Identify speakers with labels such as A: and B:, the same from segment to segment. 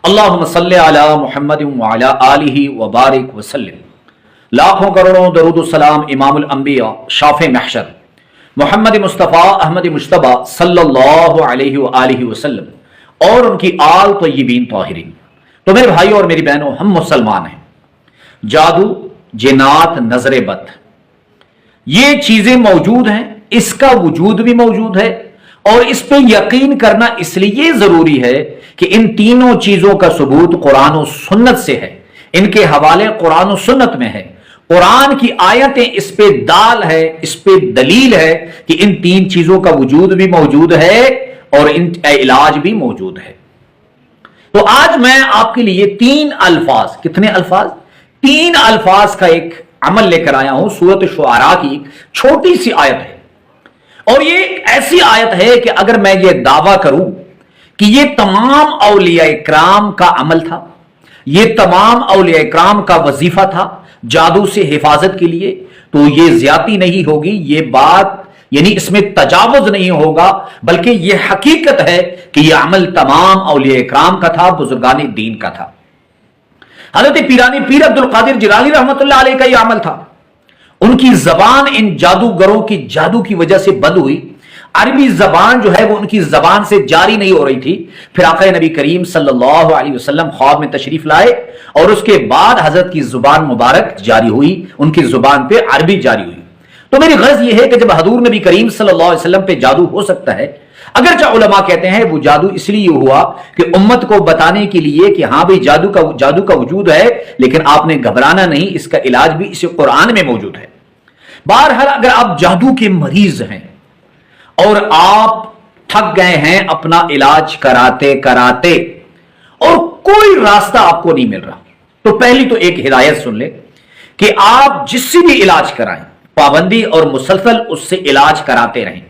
A: اللہم صلی علی محمد وعلی آلہ وبارک وسلم۔ لاکھوں کروڑوں درود و سلام امام الانبیاء شافع محشر محمد مصطفیٰ احمد مجتبیٰ صلی اللہ علیہ وآلہ وسلم اور ان کی آل طیبین طاہرین۔ تو میرے بھائیوں اور میری بہنوں، ہم مسلمان ہیں۔ جادو، جنات، نظر بد، یہ چیزیں موجود ہیں، اس کا وجود بھی موجود ہے، اور اس پہ یقین کرنا اس لیے ضروری ہے کہ ان تینوں چیزوں کا ثبوت قرآن و سنت سے ہے، ان کے حوالے قرآن و سنت میں ہے، قرآن کی آیتیں اس پہ دال ہے، اس پہ دلیل ہے کہ ان تین چیزوں کا وجود بھی موجود ہے اور ان علاج بھی موجود ہے۔ تو آج میں آپ کے لیے تین الفاظ، کتنے الفاظ؟ تین الفاظ کا ایک عمل لے کر آیا ہوں۔ سورۃ شعراء کی ایک چھوٹی سی آیت ہے، اور یہ ایک ایسی آیت ہے کہ اگر میں یہ دعویٰ کروں کہ یہ تمام اولیاء کرام کا عمل تھا، یہ تمام اولیاء کرام کا وظیفہ تھا جادو سے حفاظت کے لیے، تو یہ زیادتی نہیں ہوگی، یہ بات یعنی اس میں تجاوز نہیں ہوگا، بلکہ یہ حقیقت ہے کہ یہ عمل تمام اولیاء کرام کا تھا، بزرگان دین کا تھا۔ حضرت پیرانی پیر عبد القادر جیلانی رحمۃ اللہ علیہ کا یہ عمل تھا۔ ان کی زبان ان جادوگروں کی جادو کی وجہ سے بند ہوئی، عربی زبان جو ہے وہ ان کی زبان سے جاری نہیں ہو رہی تھی۔ پھر آقا نبی کریم صلی اللہ علیہ وسلم خواب میں تشریف لائے اور اس کے بعد حضرت کی زبان مبارک جاری ہوئی، ان کی زبان پہ عربی جاری ہوئی۔ تو میری غرض یہ ہے کہ جب حضور نبی کریم صلی اللہ علیہ وسلم پہ جادو ہو سکتا ہے، اگرچہ علماء کہتے ہیں وہ جادو اس لیے ہوا کہ امت کو بتانے کے لیے کہ ہاں بھئی جادو کا وجود ہے، لیکن آپ نے گھبرانا نہیں، اس کا علاج بھی اس قرآن میں موجود ہے۔ بہرحال اگر آپ جادو کے مریض ہیں اور آپ تھک گئے ہیں اپنا علاج کراتے کراتے اور کوئی راستہ آپ کو نہیں مل رہا، تو پہلی تو ایک ہدایت سن لیں کہ آپ جس سے بھی علاج کرائیں، پابندی اور مسلسل اس سے علاج کراتے رہیں۔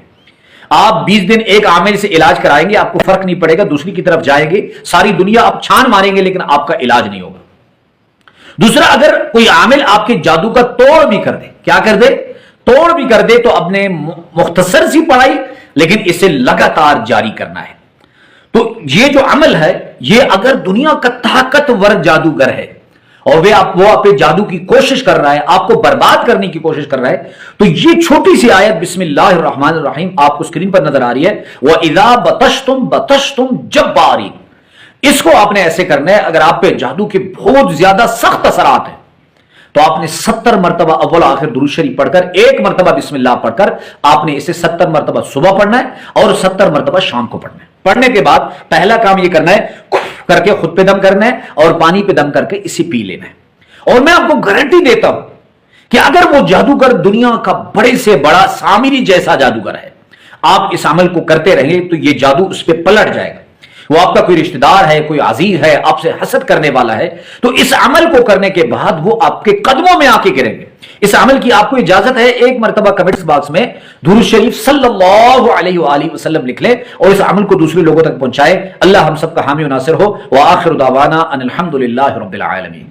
A: آپ 20 دن ایک عامل سے علاج کرائیں گے، آپ کو فرق نہیں پڑے گا، دوسری کی طرف جائیں گے، ساری دنیا آپ چھان ماریں گے، لیکن آپ کا علاج نہیں ہوگا۔ دوسرا، اگر کوئی عامل آپ کے جادو کا توڑ بھی کر دے، کیا کر دے؟ توڑ بھی کر دے، تو اپنے مختصر سی پڑھائی لیکن اسے لگاتار جاری کرنا ہے۔ تو یہ جو عمل ہے، یہ اگر دنیا کا طاقتور جادوگر ہے اور وہ اپنے جادو کی کوشش کر رہا ہے، آپ کو برباد کرنے کی کوشش کر رہا ہے، تو یہ چھوٹی سی آیت بسم اللہ الرحمن الرحیم آپ کو اسکرین پر نظر آ رہی ہے، وَإِذَا بَطَشْتُمْ بَطَشْتُمْ جَبَّارِينَ۔ اس کو آپ نے ایسے کرنا ہے۔ اگر آپ پہ جادو کے بہت زیادہ سخت اثرات ہیں تو آپ نے 70 مرتبہ اول آخر درود شریف پڑھ کر، ایک مرتبہ بسم اللہ پڑھ کر آپ نے اسے 70 مرتبہ صبح پڑھنا ہے اور 70 مرتبہ شام کو پڑھنا ہے۔ پڑھنے کے بعد پہلا کام یہ کرنا ہے، کر کے خود پہ دم کرنا ہے اور پانی پہ دم کر کے اسے پی لینا ہے۔ اور میں آپ کو گارنٹی دیتا ہوں کہ اگر وہ جادوگر دنیا کا بڑے سے بڑا سامری جیسا جادوگر ہے، آپ اس عمل کو کرتے رہیں تو یہ جادو اس پہ پلٹ جائے گا۔ وہ آپ کا کوئی رشتہ دار ہے، کوئی عزیز ہے، آپ سے حسد کرنے والا ہے، تو اس عمل کو کرنے کے بعد وہ آپ کے قدموں میں آ کے گریں گے۔ اس عمل کی آپ کو اجازت ہے، ایک مرتبہ کمنٹس باکس میں درود شریف صلی اللہ علیہ وآلہ وسلم لکھ لیں اور اس عمل کو دوسرے لوگوں تک پہنچائے۔ اللہ ہم سب کا حامی و ناصر ہو۔ وآخر دعوانا ان الحمد للہ رب العالمین۔